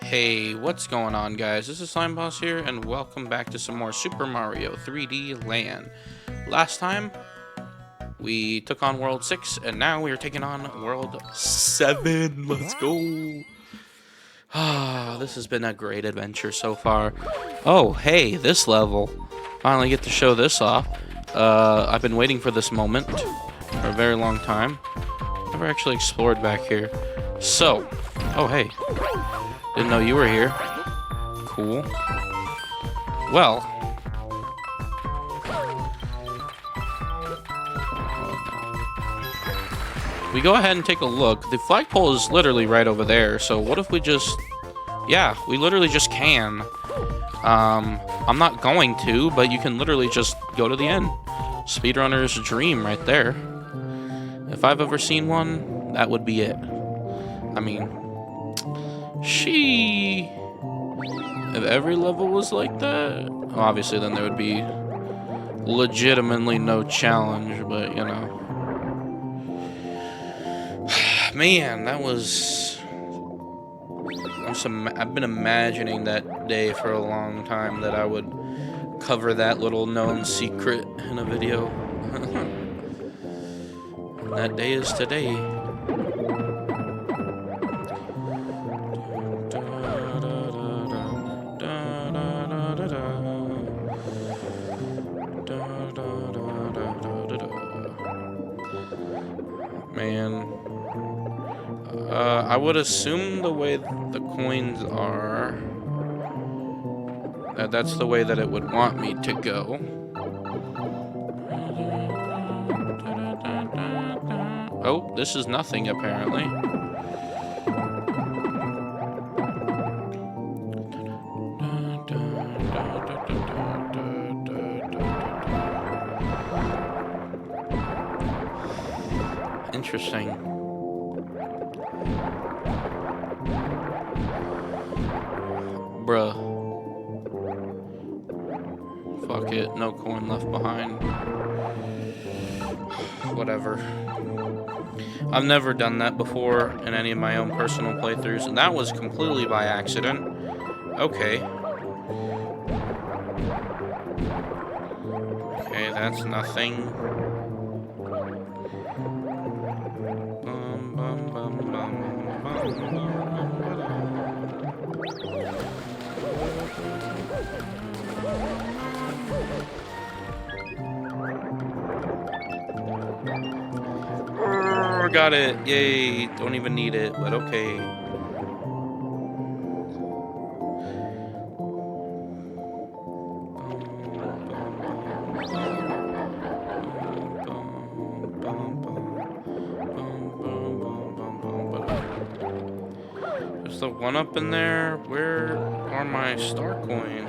Hey, what's going on, guys? This is Slime Boss here, and welcome back to some more Super Mario 3D Land. Last time, we took on World 6, and now we are taking on World 7. Let's go! Ah, this has been a great adventure so far. Oh, hey, this level. Finally get to show this off. I've been waiting for this moment for a very long time. Never actually explored back here. So, oh, hey. Didn't know you were here. Cool. Well. We go ahead and take a look. The flagpole is literally right over there. So what if we just... Yeah, we literally just can. I'm not going to, but you can literally just go to the end. Speedrunner's dream right there. If I've ever seen one, that would be it. I mean... If every level was like that, well, obviously then there would be legitimately no challenge, but you know. Man, that was... I've been imagining that day for a long time, that I would cover that little known secret in a video. And that day is today. Man, I would assume the way the coins are, that's the way that it would want me to go. Oh, this is nothing apparently. Interesting. Bruh. Fuck it, no coin left behind. Whatever. I've never done that before in any of my own personal playthroughs, and that was completely by accident. Okay. Okay, that's nothing. Got it. Yay. Don't even need it, but okay. There's the one up in there. Where are my star coins?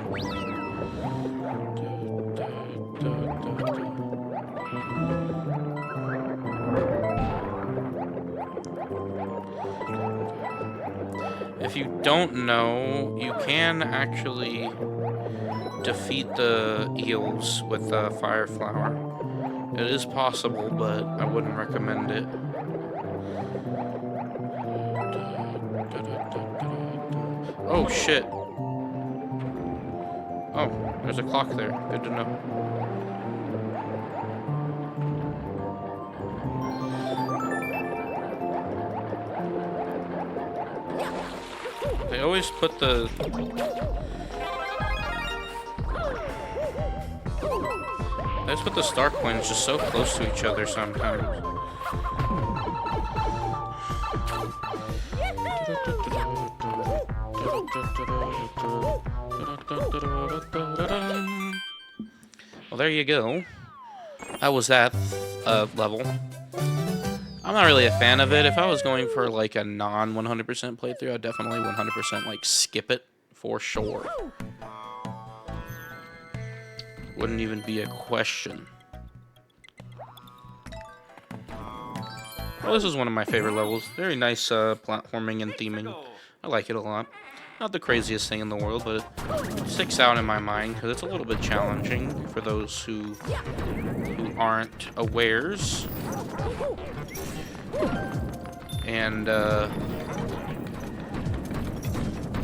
If you don't know, you can actually defeat the eels with the fire flower. It is possible, but I wouldn't recommend it. Oh, shit. Oh, there's a clock there. Good to know. They always put the... They always put the star coins just so close to each other sometimes. Well, there you go. That was that level. I'm not really a fan of it. If I was going for like a non-100% playthrough, I'd definitely 100% like skip it for sure. Wouldn't even be a question. Well, this is one of my favorite levels. Very nice platforming and theming. I like it a lot. Not the craziest thing in the world, but it sticks out in my mind because it's a little bit challenging for those who aren't awares. And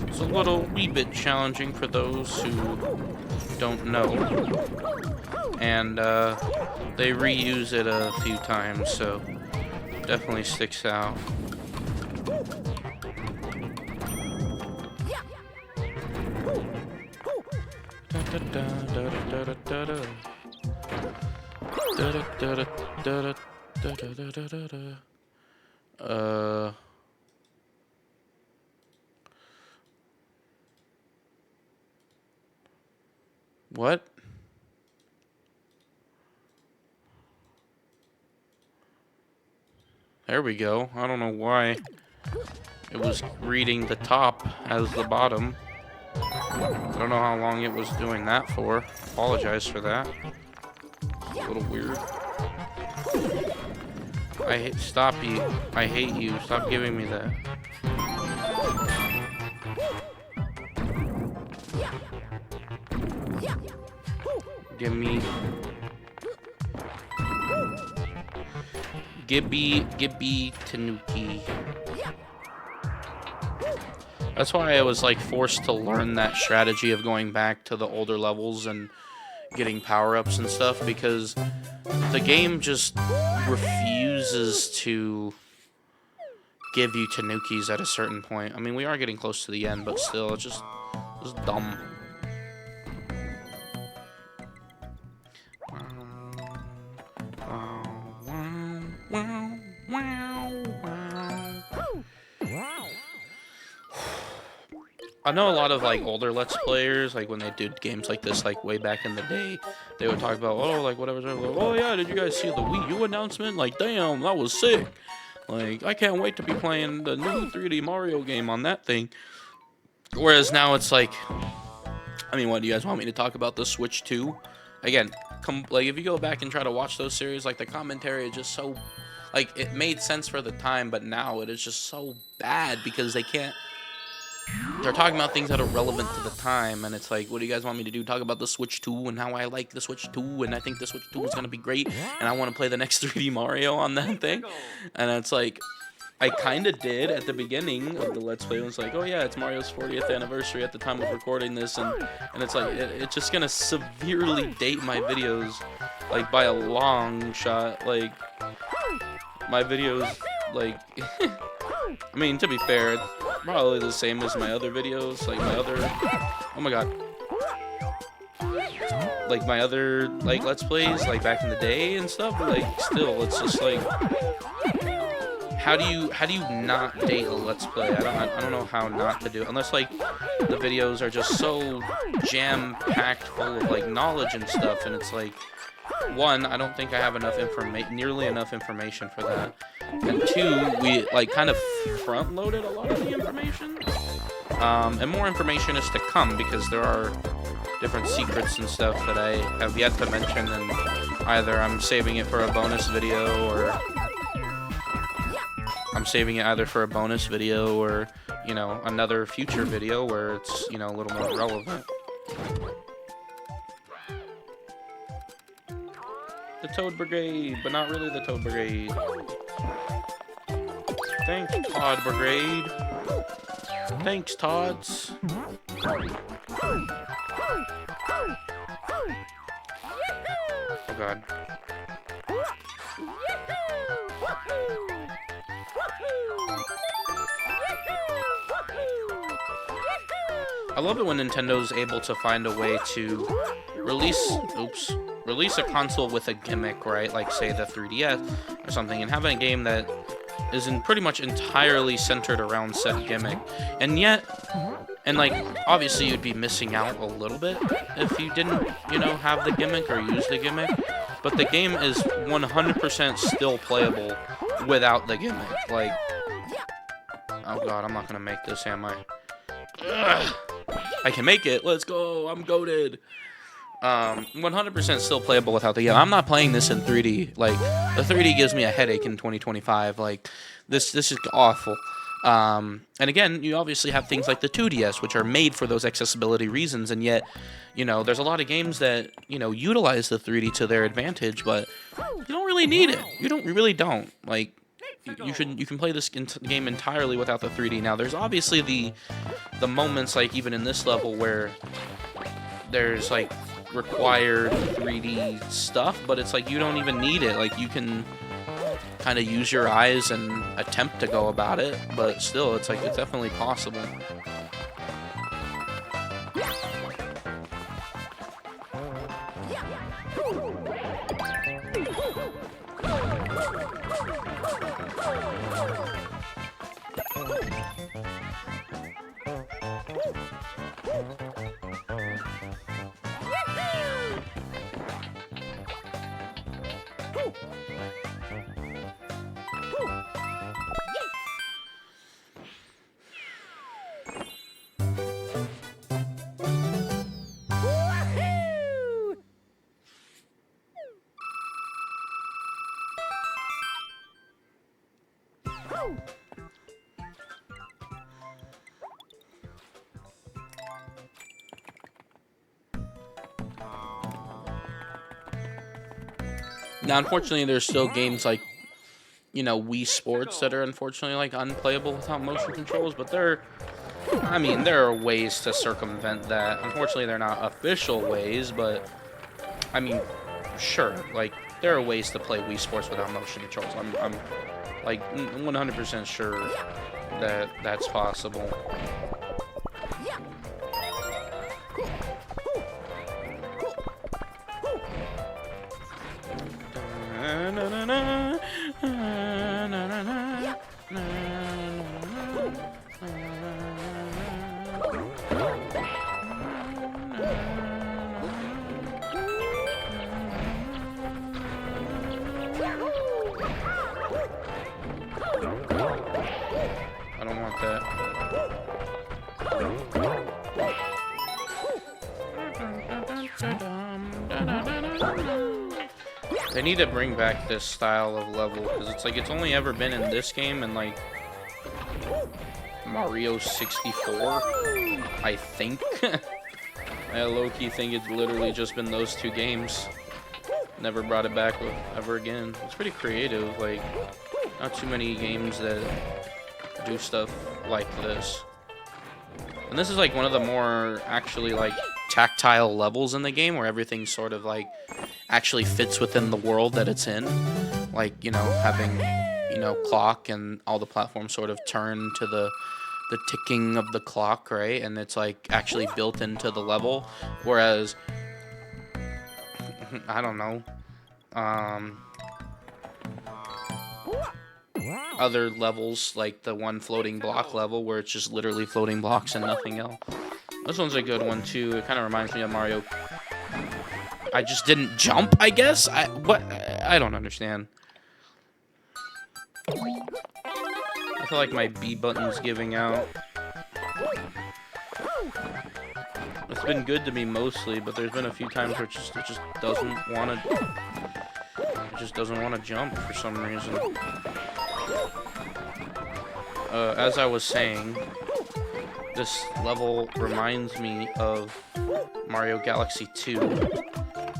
it's a wee bit challenging for those who don't know. And they reuse it a few times, so definitely sticks out. What? There we go. I don't know why it was reading the top as the bottom. I don't know how long it was doing that for. Apologize for that. It's a little weird. Stop you. I hate you. Stop giving me that. Gibby Tanuki. That's why I was like forced to learn that strategy of going back to the older levels and getting power-ups and stuff, because the game just refuses to give you Tanukis at a certain point. I mean, we are getting close to the end, but still, it's just dumb. I know a lot of like older Let's Players, like when they did games like this, like way back in the day, they would talk about, oh, like whatever, like, oh yeah, did you guys see the Wii U announcement? Like, damn, that was sick. Like, I can't wait to be playing the new 3D Mario game on that thing. Whereas now it's like, I mean, what do you guys want me to talk about the Switch 2? Again, like if you go back and try to watch those series, like the commentary is just so, like it made sense for the time, but now it is just so bad because they can't. They're talking about things that are relevant to the time, and it's like, what do you guys want me to do? Talk about the Switch 2 and how I like the Switch 2, and I think the Switch 2 is going to be great, and I want to play the next 3D Mario on that thing. And it's like, I kind of did at the beginning of the Let's Play. It was like, oh yeah, it's Mario's 40th anniversary at the time of recording this, and it's like, it's just going to severely date my videos, like, by a long shot. Like, my videos, like, I mean, to be fair, it's probably the same as my other videos, like my other, oh my god, like my other, like, Let's Plays, like, back in the day and stuff, but, like, still, it's just, like, how do you not date a Let's Play? I don't know how not to do it, unless, like, the videos are just so jam-packed full of, like, knowledge and stuff, and it's, like, one, I don't think I have enough nearly enough information for that. And two, we like kind of front-loaded a lot of the information. And more information is to come because there are different secrets and stuff that I have yet to mention, and either I'm saving it for a bonus video, or you know, another future video where it's, you know, a little more relevant. The Toad Brigade, but not really the Toad Brigade. Thanks, Todd Brigade. Thanks, Todds. Oh god. I love it when Nintendo's able to find a way to release a console with a gimmick, right? Like, say, the 3DS or something, and having a game that is pretty much entirely centered around said gimmick. And yet, and like, obviously you'd be missing out a little bit if you didn't, you know, have the gimmick or use the gimmick. But the game is 100% still playable without the gimmick. Like, oh god, I'm not gonna make this, am I? Ugh. I can make it. Let's go. I'm goated. 100% still playable without the game. I'm not playing this in 3D. Like, the 3D gives me a headache in 2025. Like, this is awful. And again, you obviously have things like the 2DS, which are made for those accessibility reasons, and yet, you know, there's a lot of games that, you know, utilize the 3D to their advantage, but you don't really need it. You really don't. Like, you can play this game entirely without the 3D. Now, there's obviously the moments, like even in this level, where there's like required 3D stuff, but it's like you don't even need it. Like, you can kind of use your eyes and attempt to go about it, but still, it's like it's definitely possible. Now, unfortunately, there's still games like, you know, Wii Sports that are unfortunately like unplayable without motion controls, but I mean, there are ways to circumvent that. Unfortunately, they're not official ways, but I mean, sure, like there are ways to play Wii Sports without motion controls. I'm like 100% sure that that's possible. I don't want that. They need to bring back this style of level, because it's like it's only ever been in this game and like Mario 64, I think. I low-key think it's literally just been those two games. Never brought it back ever again. It's pretty creative, like not too many games that do stuff like this. And this is like one of the more actually like tactile levels in the game, where everything sort of like actually fits within the world that it's in. Like, you know, having, you know, clock and all the platforms sort of turn to the ticking of the clock, right? And it's like actually built into the level. Whereas, I don't know, other levels, like the one floating block level where it's just literally floating blocks and nothing else. This one's a good one too. It kind of reminds me of Mario. I just didn't jump, I guess? I don't understand. I feel like my B button's giving out. It's been good to me mostly, but there's been a few times where it just doesn't want to jump for some reason. As I was saying, this level reminds me of Mario Galaxy 2.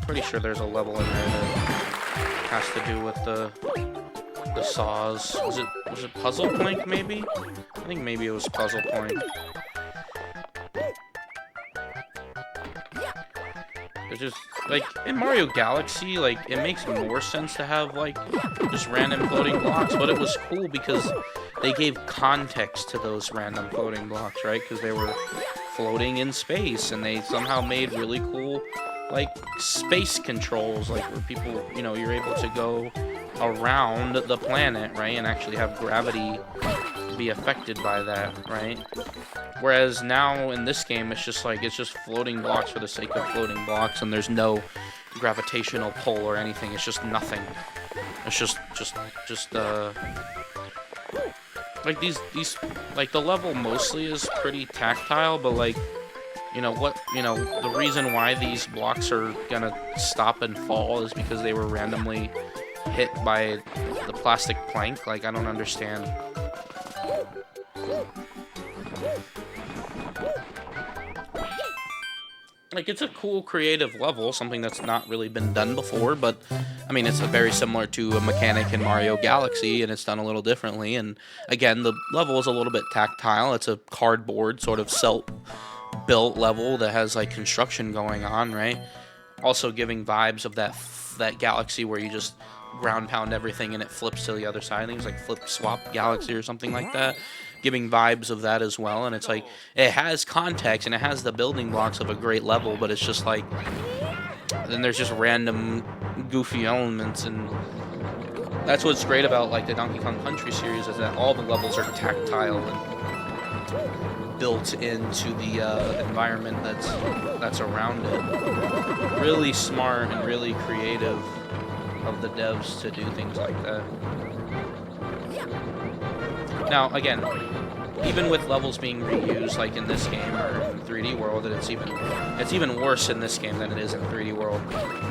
Pretty sure there's a level in there that has to do with the saws. Was it Puzzle Point, maybe? I think maybe it was Puzzle Point. It's just, like, in Mario Galaxy, like, it makes more sense to have, like, just random floating blocks, but it was cool because they gave context to those random floating blocks, right? Because they were floating in space, and they somehow made really cool, like, space controls, like, where people, you know, you're able to go around the planet, right, and actually have gravity be affected by that, right? Whereas now in this game, it's just floating blocks for the sake of floating blocks, and there's no gravitational pull or anything. It's just nothing. It's just like these like the level mostly is pretty tactile, but like the reason why these blocks are gonna stop and fall is because they were randomly hit by the plastic plank. Like, I don't understand. Like, it's a cool creative level, something that's not really been done before, but I mean, it's very similar to a mechanic in Mario Galaxy, and it's done a little differently. And again, the level is a little bit tactile. It's a cardboard sort of self-built level that has like construction going on, right? Also giving vibes of that Galaxy where you just ground pound everything and it flips to the other side. I think it's like Flip Swap Galaxy or something like that. Giving vibes of that as well. And it's like, it has context and it has the building blocks of a great level, but it's just like, then there's just random goofy elements. And that's what's great about like the Donkey Kong Country series, is that all the levels are tactile and built into the environment that's around it. Really smart and really creative of the devs to do things like that. Now, again, even with levels being reused, like in this game or in 3D World, and it's even worse in this game than it is in 3D World.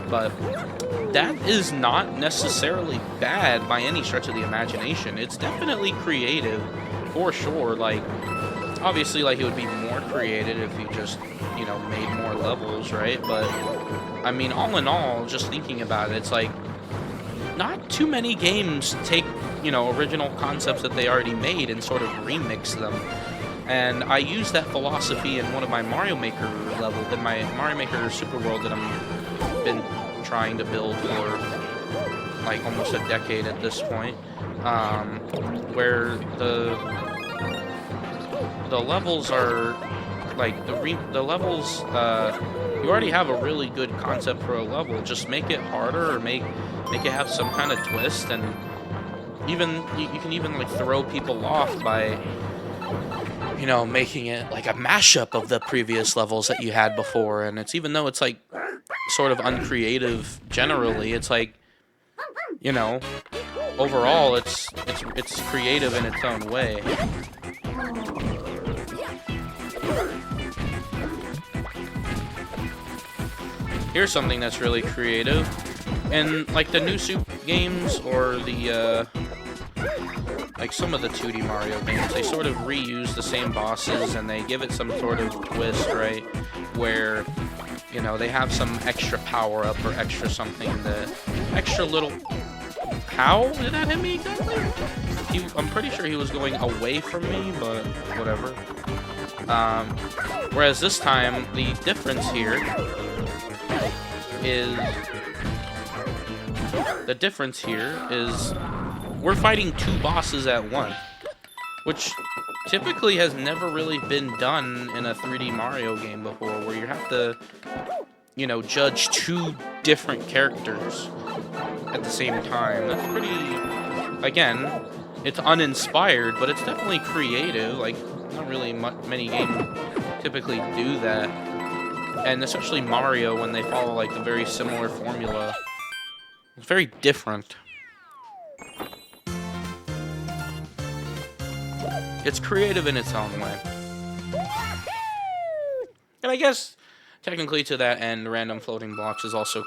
But that is not necessarily bad by any stretch of the imagination. It's definitely creative, for sure. Like, obviously, like, it would be more creative if you just, made more levels, right? But I mean, all in all, just thinking about it, it's like, not too many games take, original concepts that they already made and sort of remix them. And I use that philosophy in one of my Mario Maker levels, in my Mario Maker Super World that I've been trying to build for like almost a decade at this point, where the levels are like the levels. You already have a really good concept for a level. Just make it harder, or make it have some kind of twist, and even you can even like throw people off by making it like a mashup of the previous levels that you had before. And it's, even though it's like sort of uncreative generally, it's like, overall it's creative in its own way. Here's something that's really creative. And like the new Soup games, or the like some of the 2D Mario games, they sort of reuse the same bosses and they give it some sort of twist, right? Where, they have some extra power up or extra something, that extra little... How did that hit me exactly? I'm pretty sure he was going away from me, but whatever. Whereas this time, the difference here is we're fighting two bosses at once, which typically has never really been done in a 3D Mario game before, where you have to, judge two different characters at the same time. That's pretty, again, it's uninspired, but it's definitely creative. Like, not really many games typically do that. And especially Mario, when they follow like a very similar formula. It's very different. It's creative in its own way. And I guess, technically to that end, random floating blocks is also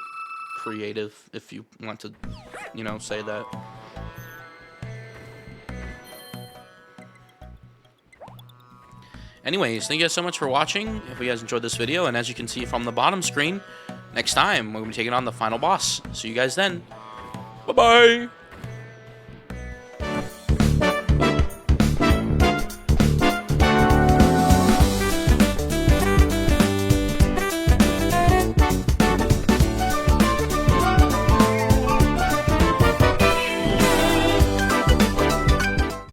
creative, if you want to, say that. Anyways, thank you guys so much for watching. If you guys enjoyed this video, and as you can see from the bottom screen, next time we're going to be taking on the final boss. See you guys then. Bye-bye!